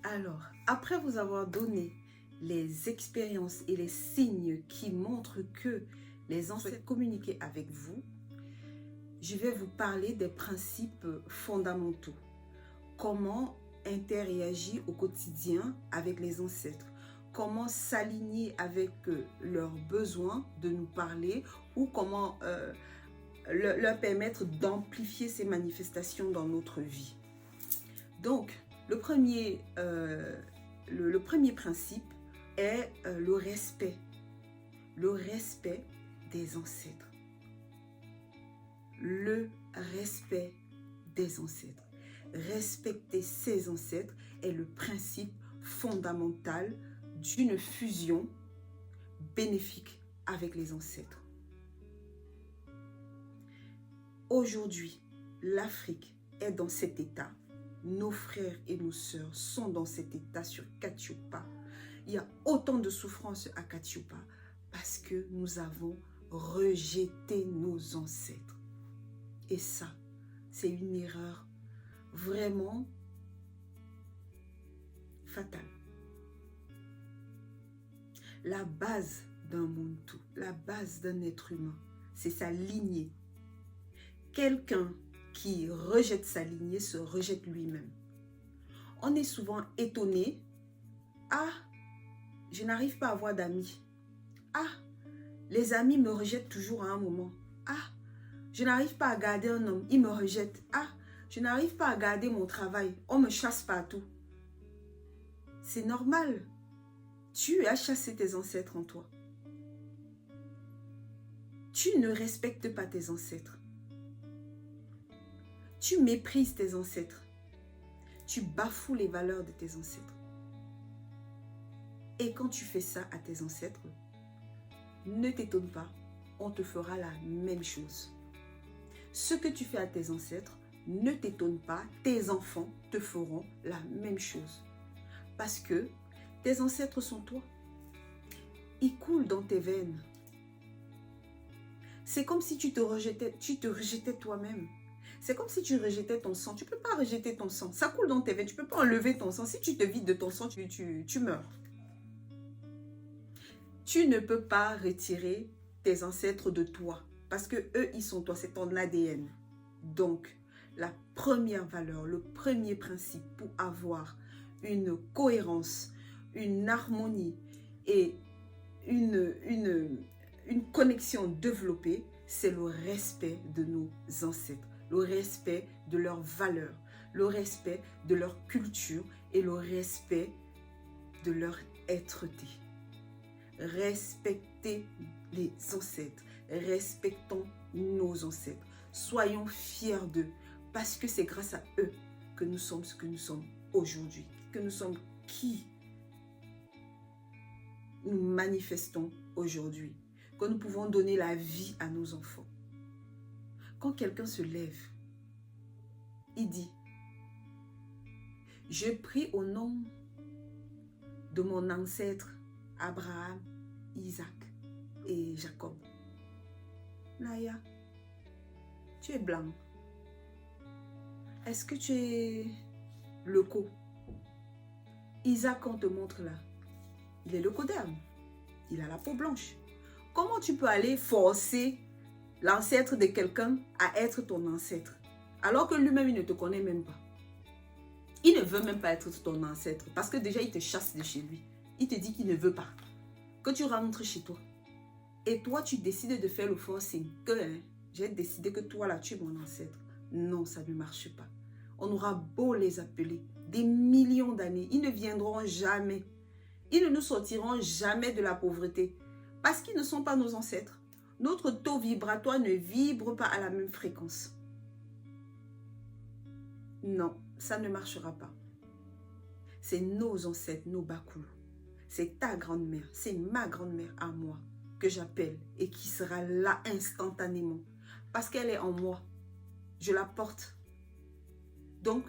Alors, après vous avoir donné les expériences et les signes qui montrent que les ancêtres communiquaient avec vous, je vais vous parler des principes fondamentaux. Comment interagir au quotidien avec les ancêtres. Comment s'aligner avec leurs besoins de nous parler ou comment leur permettre d'amplifier ces manifestations dans notre vie. Donc, le premier principe est le respect. Le respect des ancêtres. Le respect des ancêtres. Respecter ses ancêtres est le principe fondamental d'une fusion bénéfique avec les ancêtres. Aujourd'hui, l'Afrique est dans cet état. Nos frères et nos sœurs sont dans cet état sur Katiopa. Il y a autant de souffrance à Katiopa parce que nous avons rejeté nos ancêtres. Et ça, c'est une erreur vraiment fatale. La base d'un Muntu, la base d'un être humain, c'est sa lignée. Quelqu'un qui rejette sa lignée se rejette lui-même. On est souvent étonné. Ah, je n'arrive pas à avoir d'amis. Ah, les amis me rejettent toujours à un moment. Ah, je n'arrive pas à garder un homme, il me rejette. Ah, je n'arrive pas à garder mon travail, on me chasse partout. C'est normal. Tu as chassé tes ancêtres en toi. Tu ne respectes pas tes ancêtres. Tu méprises tes ancêtres. Tu bafoues les valeurs de tes ancêtres. Et quand tu fais ça à tes ancêtres, ne t'étonne pas, on te fera la même chose. Ce que tu fais à tes ancêtres, ne t'étonne pas, tes enfants te feront la même chose. Parce que tes ancêtres sont toi. Ils coulent dans tes veines. C'est comme si tu te rejetais toi-même. C'est comme si tu rejetais ton sang. Tu ne peux pas rejeter ton sang. Ça coule dans tes veines. Tu ne peux pas enlever ton sang. Si tu te vides de ton sang, tu meurs. Tu ne peux pas retirer tes ancêtres de toi. Parce que eux, ils sont toi. C'est ton ADN. Donc, la première valeur, le premier principe pour avoir une cohérence, une harmonie et une connexion développée, c'est le respect de nos ancêtres, le respect de leurs valeurs, le respect de leur culture et le respect de leur être-té. Respectez les ancêtres, respectons nos ancêtres, soyons fiers d'eux parce que c'est grâce à eux que nous sommes ce que nous sommes aujourd'hui, que nous sommes qui nous manifestons aujourd'hui, que nous pouvons donner la vie à nos enfants. Quand quelqu'un se lève, il dit « Je prie au nom de mon ancêtre Abraham, Isaac et Jacob. » Naya, tu es blanc. Est-ce que tu es leuco? Isaac, on te montre là, il est leucoderme. Il a la peau blanche. Comment tu peux aller forcer l'ancêtre de quelqu'un à être ton ancêtre alors que lui-même, il ne te connaît même pas? Il ne veut même pas être ton ancêtre parce que déjà, il te chasse de chez lui. Il te dit qu'il ne veut pas que tu rentres chez toi. Et toi, tu décides de faire le forcing que j'ai décidé que toi, là, tu es mon ancêtre. Non, ça ne marche pas. On aura beau les appeler des millions d'années, ils ne viendront jamais. Ils ne nous sortiront jamais de la pauvreté parce qu'ils ne sont pas nos ancêtres. Notre taux vibratoire ne vibre pas à la même fréquence. Non, ça ne marchera pas. C'est nos ancêtres, nos Bakoulou. C'est ta grand-mère, c'est ma grand-mère à moi que j'appelle et qui sera là instantanément parce qu'elle est en moi. Je la porte. Donc,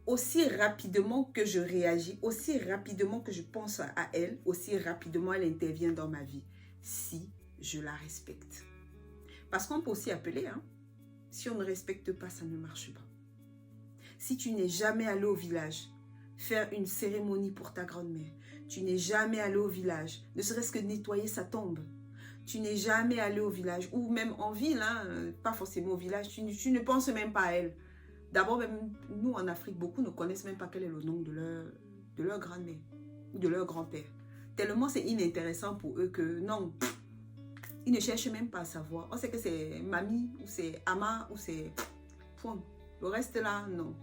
aussi rapidement que je réagis, aussi rapidement que je pense à elle, aussi rapidement elle intervient dans ma vie, si je la respecte. Parce qu'on peut aussi appeler, hein, si on ne respecte pas, ça ne marche pas. Si tu n'es jamais allé au village, faire une cérémonie pour ta grand-mère. Tu n'es jamais allé au village, ne serait-ce que nettoyer sa tombe. Tu n'es jamais allé au village, ou même en ville, hein, pas forcément au village, tu ne penses même pas à elle. D'abord, même nous en Afrique, beaucoup ne connaissent même pas quel est le nom de leur grand-mère ou de leur grand-père. Tellement c'est inintéressant pour eux que non, ils ne cherchent même pas à savoir. On sait que c'est mamie ou c'est ama ou c'est point. Le reste là, non.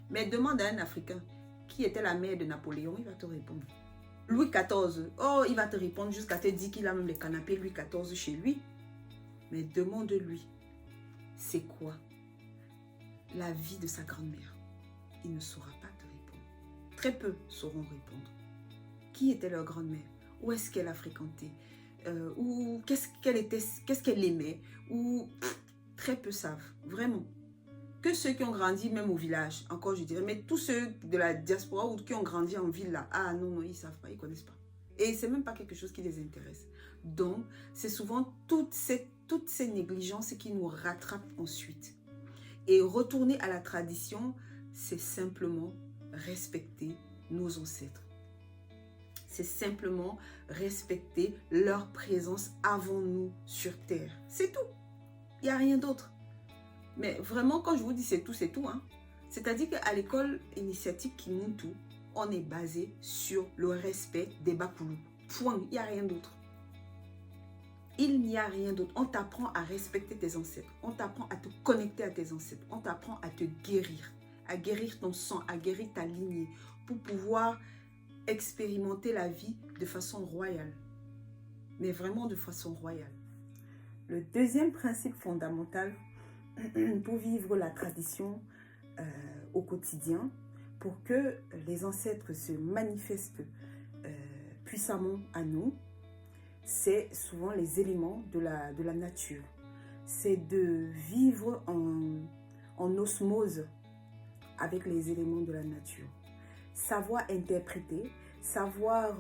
Mais demande à un Africain qui était la mère de Napoléon, il va te répondre. Louis XIV, oh, il va te répondre jusqu'à te dire qu'il a même les canapés Louis XIV chez lui. Mais demande-lui, c'est quoi la vie de sa grand-mère? Il ne saura pas te répondre. Très peu sauront répondre. Qui était leur grand-mère? Où est-ce qu'elle a fréquenté? Ou qu'est-ce qu'elle aimait? Ou très peu savent, vraiment. Que ceux qui ont grandi même au village, encore je dirais, mais tous ceux de la diaspora ou qui ont grandi en ville là, ah non, non, ils ne savent pas, ils ne connaissent pas. Et ce n'est même pas quelque chose qui les intéresse. Donc, c'est souvent toutes ces négligences qui nous rattrapent ensuite. Et retourner à la tradition, c'est simplement respecter nos ancêtres. C'est simplement respecter leur présence avant nous sur Terre. C'est tout. Il n'y a rien d'autre. Mais vraiment, quand je vous dis c'est tout, hein. C'est-à-dire qu'à l'école initiatique Kimuntu, on est basé sur le respect des Bakoulou. Point. Il n'y a rien d'autre. Il n'y a rien d'autre. On t'apprend à respecter tes ancêtres. On t'apprend à te connecter à tes ancêtres. On t'apprend à te guérir. À guérir ton sang, à guérir ta lignée. Pour pouvoir expérimenter la vie de façon royale. Mais vraiment de façon royale. Le deuxième principe fondamental pour vivre la tradition au quotidien, pour que les ancêtres se manifestent puissamment à nous, c'est souvent les éléments de la nature. C'est de vivre en osmose avec les éléments de la nature. Savoir interpréter, savoir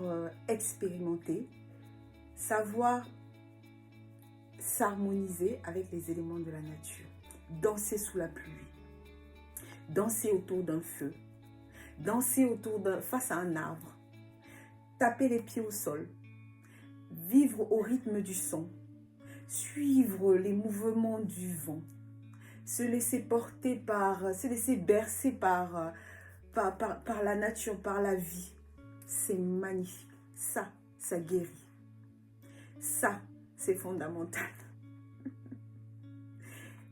expérimenter, savoir s'harmoniser avec les éléments de la nature. Danser sous la pluie, danser autour d'un feu, danser face à un arbre, taper les pieds au sol, vivre au rythme du son, suivre les mouvements du vent, se laisser porter se laisser bercer par la nature, par la vie. C'est magnifique. Ça guérit. Ça, c'est fondamental.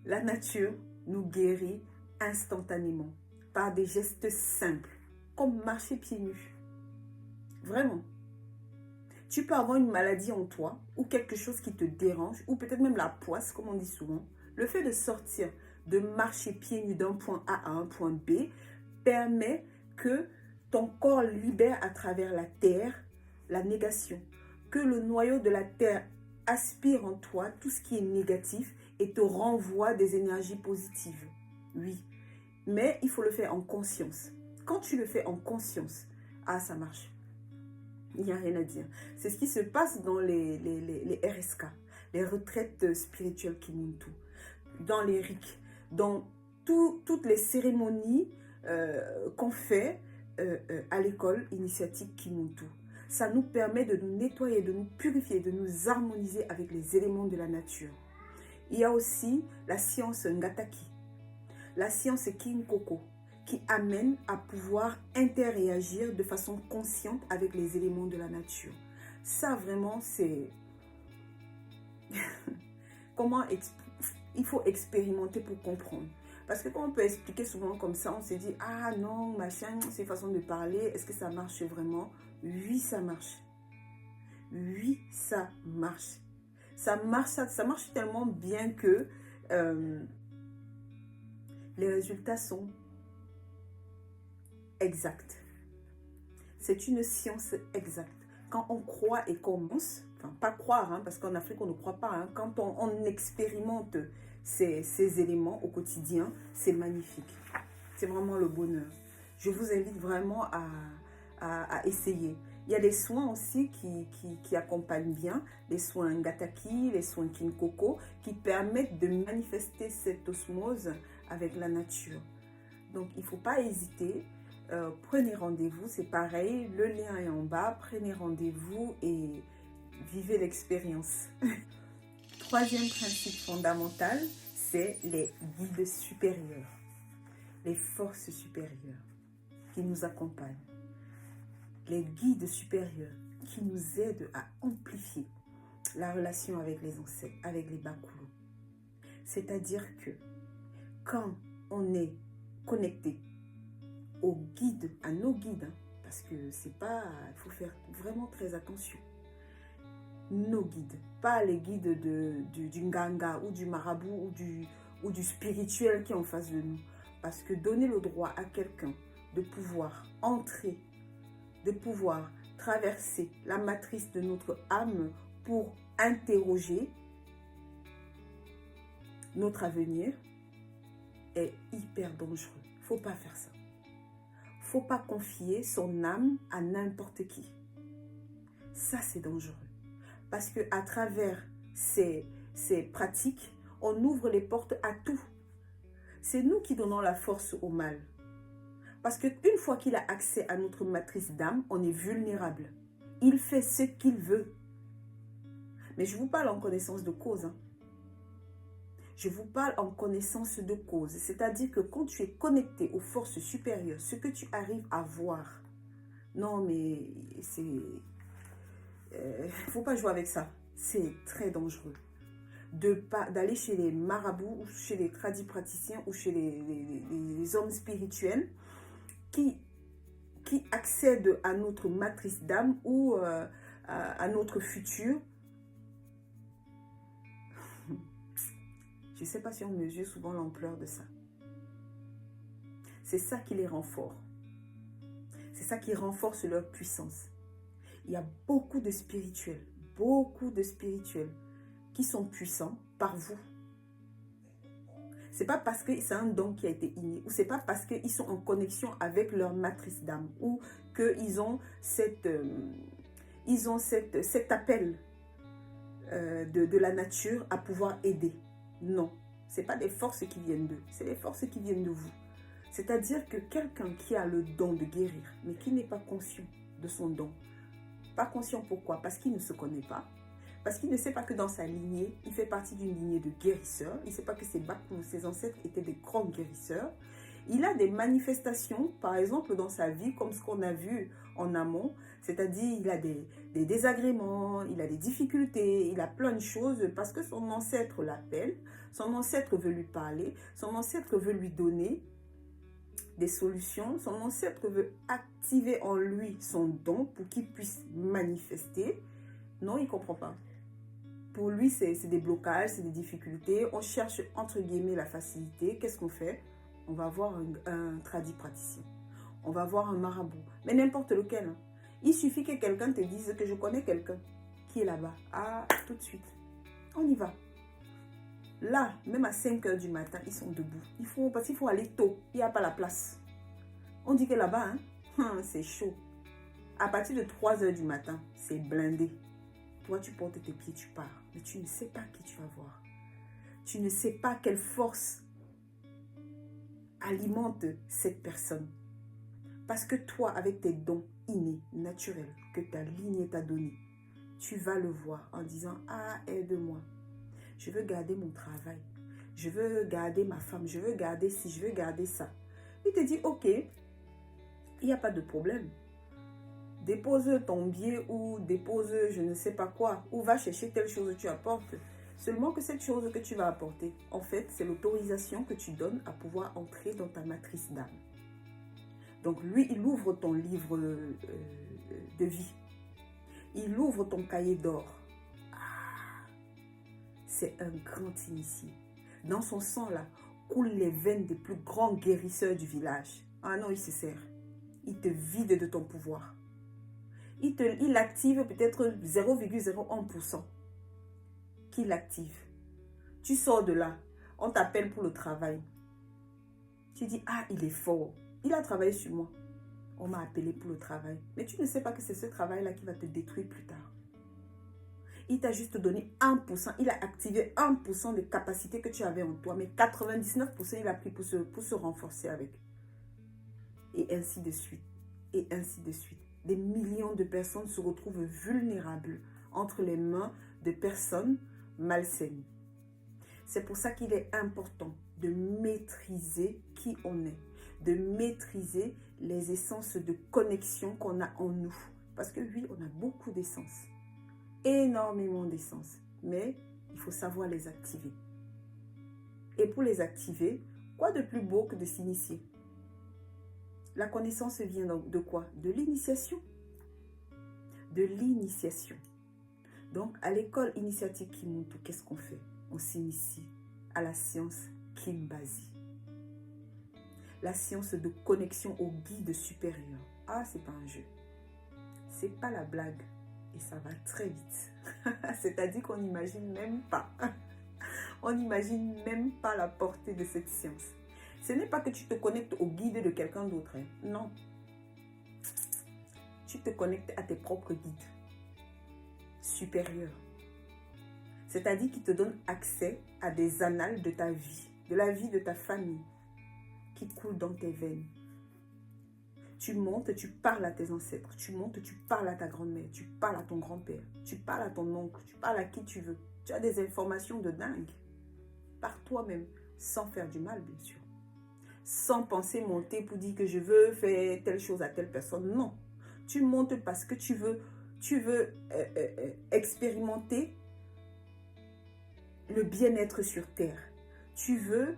La nature nous guérit instantanément par des gestes simples, comme marcher pieds nus. Vraiment. Tu peux avoir une maladie en toi ou quelque chose qui te dérange, ou peut-être même la poisse, comme on dit souvent. Le fait de sortir, de marcher pieds nus d'un point A à un point B, permet que ton corps libère à travers la terre la négation, que le noyau de la terre aspire en toi tout ce qui est négatif et te renvoie des énergies positives. Oui, mais il faut le faire en conscience. Quand tu le fais en conscience, ça marche. Il n'y a rien à dire. C'est ce qui se passe dans les RSK, les retraites spirituelles Kimuntu, dans les rites, dans toutes les cérémonies qu'on fait à l'école initiatique Kimuntu. Ça nous permet de nous nettoyer, de nous purifier, de nous harmoniser avec les éléments de la nature. Il y a aussi la science Ngataki, la science Kinkoko, qui amène à pouvoir interréagir de façon consciente avec les éléments de la nature. Ça, vraiment, c'est... Il faut expérimenter pour comprendre. Parce que quand on peut expliquer souvent comme ça, on se dit, ah non, machin, c'est une façon de parler, est-ce que ça marche vraiment? Oui, ça marche. Oui, ça marche. Ça marche tellement bien que les résultats sont exacts. C'est une science exacte. Quand on croit et commence, enfin pas croire, hein, parce qu'en Afrique on ne croit pas, hein, quand on expérimente ces éléments au quotidien, c'est magnifique. C'est vraiment le bonheur. Je vous invite vraiment à essayer. Il y a des soins aussi qui accompagnent bien, les soins Ngataki, les soins Kinkoko, qui permettent de manifester cette osmose avec la nature. Donc, il ne faut pas hésiter. prenez rendez-vous, c'est pareil, le lien est en bas, prenez rendez-vous et vivez l'expérience. Troisième principe fondamental, c'est les guides supérieurs, les forces supérieures qui nous accompagnent, les guides supérieurs qui nous aident à amplifier la relation avec les ancêtres, avec les Bakoulous. C'est-à-dire que quand on est connecté aux guides, à nos guides, parce que c'est pas, il faut faire vraiment très attention. Nos guides, pas les guides du Nganga ou du marabout ou du spirituel qui est en face de nous. Parce que donner le droit à quelqu'un de pouvoir entrer, de pouvoir traverser la matrice de notre âme pour interroger notre avenir est hyper dangereux. Faut pas faire ça. Faut pas confier son âme à n'importe qui. Ça, c'est dangereux. Parce qu'à travers ces pratiques, on ouvre les portes à tout. C'est nous qui donnons la force au mal. Parce qu'une fois qu'il a accès à notre matrice d'âme, on est vulnérable. Il fait ce qu'il veut. Mais je vous parle en connaissance de cause. Hein. Je vous parle en connaissance de cause. C'est-à-dire que quand tu es connecté aux forces supérieures, ce que tu arrives à voir, non mais c'est... faut pas jouer avec ça. C'est très dangereux. D'aller chez les marabouts, ou chez les tradipraticiens, ou chez les hommes spirituels qui accèdent à notre matrice d'âme ou à notre futur. Je ne sais pas si on mesure souvent l'ampleur de ça. C'est ça qui les rend forts. C'est ça qui renforce leur puissance. Il y a beaucoup de spirituels qui sont puissants par vous. C'est pas parce que c'est un don qui a été inné, ou c'est pas parce qu'ils sont en connexion avec leur matrice d'âme, ou qu'ils ont cet appel de la nature à pouvoir aider. Non, ce n'est pas des forces qui viennent d'eux, c'est les forces qui viennent de vous. C'est-à-dire que quelqu'un qui a le don de guérir, mais qui n'est pas conscient de son don, pas conscient pourquoi? Parce qu'il ne se connaît pas, parce qu'il ne sait pas que dans sa lignée, il fait partie d'une lignée de guérisseurs, il ne sait pas que ses ancêtres étaient des grands guérisseurs. Il a des manifestations, par exemple dans sa vie, comme ce qu'on a vu en amont, c'est-à-dire il a des désagréments, il a des difficultés, il a plein de choses parce que son ancêtre l'appelle, son ancêtre veut lui parler, son ancêtre veut lui donner des solutions, son ancêtre veut activer en lui son don pour qu'il puisse manifester. Non, il ne comprend pas. Pour lui, c'est des blocages, c'est des difficultés. On cherche, entre guillemets, la facilité. Qu'est-ce qu'on fait? On va voir un tradipraticien. On va voir un marabout. Mais n'importe lequel. Hein. Il suffit que quelqu'un te dise que je connais quelqu'un qui est là-bas. Ah, tout de suite. On y va. Là, même à 5 h du matin, ils sont debout. Parce qu'il faut aller tôt. Il n'y a pas la place. On dit que là-bas, c'est chaud. À partir de 3 h du matin, c'est blindé. Toi, tu portes tes pieds, tu pars. Mais tu ne sais pas qui tu vas voir. Tu ne sais pas quelle force alimente cette personne. Parce que toi, avec tes dons innés, naturels, que ta lignée t'a donné, tu vas le voir en disant, ah, aide-moi. Je veux garder mon travail. Je veux garder ma femme. Je veux garder ci, je veux garder ça. Il te dit, ok, il n'y a pas de problème. Dépose ton billet ou dépose je ne sais pas quoi. Ou va chercher telle chose que tu apportes. Seulement que cette chose que tu vas apporter, en fait, c'est l'autorisation que tu donnes à pouvoir entrer dans ta matrice d'âme. Donc lui, il ouvre ton livre de vie. Il ouvre ton cahier d'or. C'est un grand initié. Dans son sang, là, coulent les veines des plus grands guérisseurs du village. Ah non, il se sert. Il te vide de ton pouvoir. Il active peut-être 0,01% qu'il active. Tu sors de là. On t'appelle pour le travail. Tu dis, ah, il est fort. Il a travaillé sur moi. On m'a appelé pour le travail. Mais tu ne sais pas que c'est ce travail-là qui va te détruire plus tard. Il t'a juste donné 1%. Il a activé 1% de capacité que tu avais en toi. Mais 99%, il a pris pour se renforcer avec. et ainsi de suite, et ainsi de suite. Des millions de personnes se retrouvent vulnérables entre les mains de personnes malsaines. C'est pour ça qu'il est important de maîtriser qui on est, de maîtriser les essences de connexion qu'on a en nous. Parce que oui, on a beaucoup d'essences, énormément d'essences, mais il faut savoir les activer. Et pour les activer, quoi de plus beau que de s'initier? La connaissance vient donc de quoi? De l'initiation. De l'initiation. Donc, à l'école initiatique Kimuntu, qu'est-ce qu'on fait? On s'initie à la science Kimbasi. La science de connexion au guide supérieur. Ah, c'est pas un jeu. C'est pas la blague. Et ça va très vite. C'est-à-dire qu'on n'imagine même pas. On n'imagine même pas la portée de cette science. Ce n'est pas que tu te connectes au guide de quelqu'un d'autre. Hein. Non. Tu te connectes à tes propres guides supérieurs. C'est-à-dire qu'ils te donnent accès à des annales de ta vie, de la vie de ta famille, qui coulent dans tes veines. Tu montes, tu parles à tes ancêtres. Tu montes, tu parles à ta grand-mère. Tu parles à ton grand-père. Tu parles à ton oncle. Tu parles à qui tu veux. Tu as des informations de dingue. Par toi-même, sans faire du mal, bien sûr. Sans penser monter pour dire que je veux faire telle chose à telle personne. Non. Tu montes parce que tu veux expérimenter le bien-être sur terre. Tu veux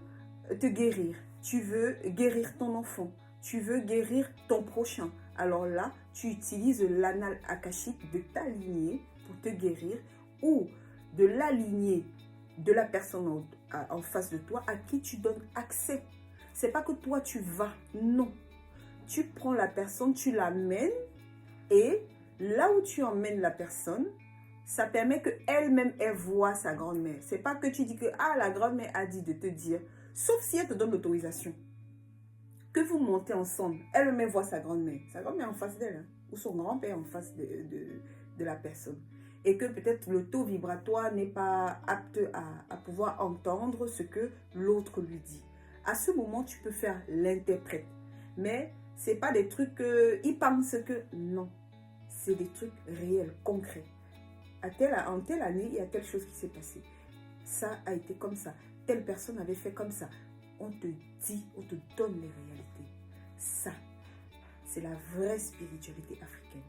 te guérir. Tu veux guérir ton enfant. Tu veux guérir ton prochain. Alors là, tu utilises l'anal akashique de ta lignée pour te guérir ou de la lignée de la personne en face de toi à qui tu donnes accès. C'est pas que toi tu vas, non. Tu prends la personne, tu l'amènes et là où tu emmènes la personne, ça permet qu'elle-même, elle voit sa grand-mère. C'est pas que tu dis que la grand-mère a dit de te dire, sauf si elle te donne l'autorisation. Que vous montez ensemble, elle-même voit sa grand-mère. Sa grand-mère en face d'elle, hein, ou son grand-père en face de la personne. Et que peut-être le taux vibratoire n'est pas apte à pouvoir entendre ce que l'autre lui dit. À ce moment, tu peux faire l'interprète. Mais ce n'est pas des trucs ils pensent que... Non, c'est des trucs réels, concrets. En telle année, il y a telle chose qui s'est passée. Ça a été comme ça. Telle personne avait fait comme ça. On te dit, on te donne les réalités. Ça, c'est la vraie spiritualité africaine.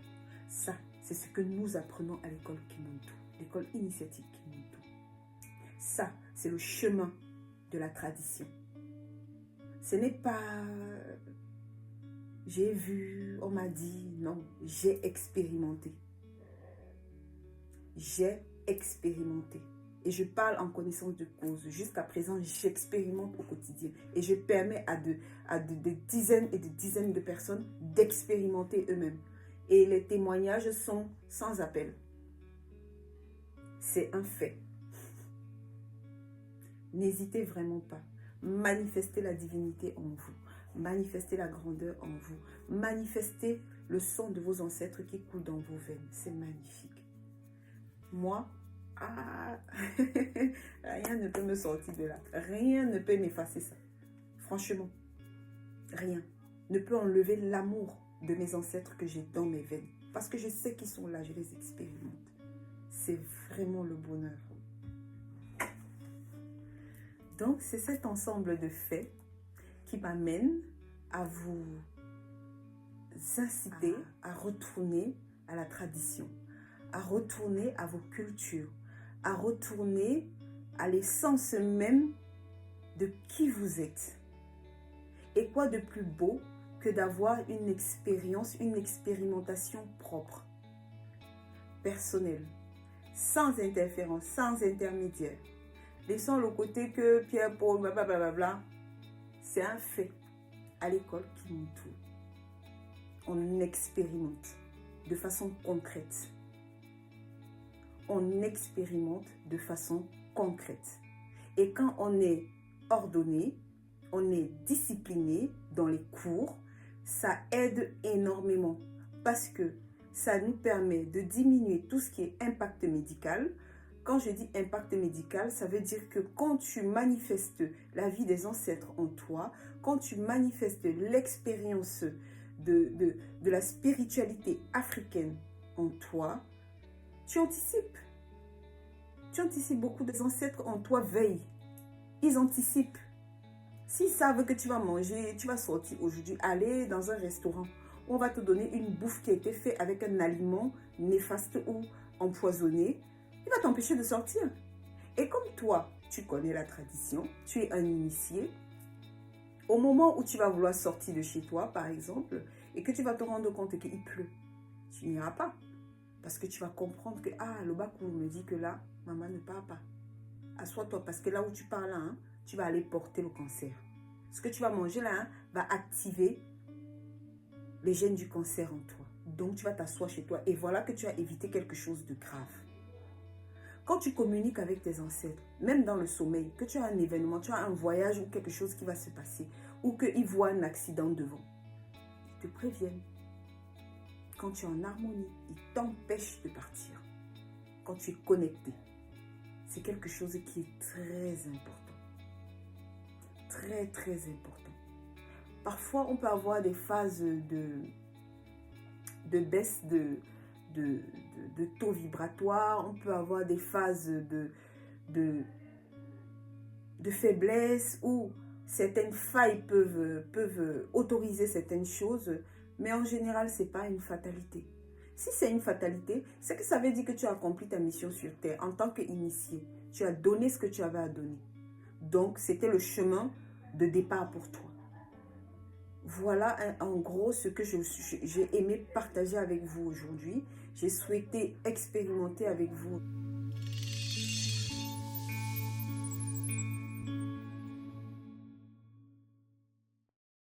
Ça, c'est ce que nous apprenons à l'école Kimuntu, l'école initiatique Kimuntu. Ça, c'est le chemin de la tradition. Ce n'est pas... J'ai vu, on m'a dit, non, j'ai expérimenté. J'ai expérimenté. Et je parle en connaissance de cause. Jusqu'à présent, j'expérimente au quotidien. Et je permets à des dizaines et des dizaines de personnes d'expérimenter eux-mêmes. Et les témoignages sont sans appel. C'est un fait. N'hésitez vraiment pas. Manifestez la divinité en vous. Manifestez la grandeur en vous. Manifestez le sang de vos ancêtres qui coule dans vos veines. C'est magnifique. Moi, rien ne peut me sortir de là. Rien ne peut m'effacer ça. Franchement, rien ne peut enlever l'amour de mes ancêtres que j'ai dans mes veines. Parce que je sais qu'ils sont là, je les expérimente. C'est vraiment le bonheur. Donc, c'est cet ensemble de faits qui m'amène à vous inciter à retourner à la tradition, à retourner à vos cultures, à retourner à l'essence même de qui vous êtes. Et quoi de plus beau que d'avoir une expérience, une expérimentation propre, personnelle, sans interférence, sans intermédiaire. Laissons le côté que Pierre, Paul, blablabla, c'est un fait. À l'école Kimuntu, on expérimente de façon concrète. On expérimente de façon concrète. Et quand on est ordonné, on est discipliné dans les cours, ça aide énormément parce que ça nous permet de diminuer tout ce qui est impact médical. Quand je dis impact médical, ça veut dire que quand tu manifestes la vie des ancêtres en toi, quand tu manifestes l'expérience de la spiritualité africaine en toi, tu anticipes. Tu anticipes beaucoup. Des ancêtres en toi veillent. Ils anticipent. S'ils savent que tu vas manger, tu vas sortir aujourd'hui, aller dans un restaurant où on va te donner une bouffe qui a été faite avec un aliment néfaste ou empoisonné, il va t'empêcher de sortir. Et comme toi, tu connais la tradition, tu es un initié, au moment où tu vas vouloir sortir de chez toi, par exemple, et que tu vas te rendre compte qu'il pleut, tu n'iras pas. Parce que tu vas comprendre que, ah, le Bakou me dit que là, maman ne part pas. Assois-toi, parce que là où tu pars là, hein, tu vas aller porter le cancer. Ce que tu vas manger là, hein, va activer les gènes du cancer en toi. Donc, tu vas t'asseoir chez toi et voilà que tu as évité quelque chose de grave. Quand tu communiques avec tes ancêtres, même dans le sommeil, que tu as un événement, tu as un voyage ou quelque chose qui va se passer, ou qu'ils voient un accident devant, ils te préviennent. Quand tu es en harmonie, ils t'empêchent de partir. Quand tu es connecté, c'est quelque chose qui est très important. Très, très important. Parfois, on peut avoir des phases de baisse de taux vibratoire, on peut avoir des phases de faiblesse où certaines failles peuvent autoriser certaines choses, mais en général, ce n'est pas une fatalité. Si c'est une fatalité, c'est que ça veut dire que tu as accompli ta mission sur Terre en tant qu'initié. Tu as donné ce que tu avais à donner. Donc, c'était le chemin de départ pour toi. Voilà en gros ce que j'ai aimé partager avec vous aujourd'hui. J'ai souhaité expérimenter avec vous.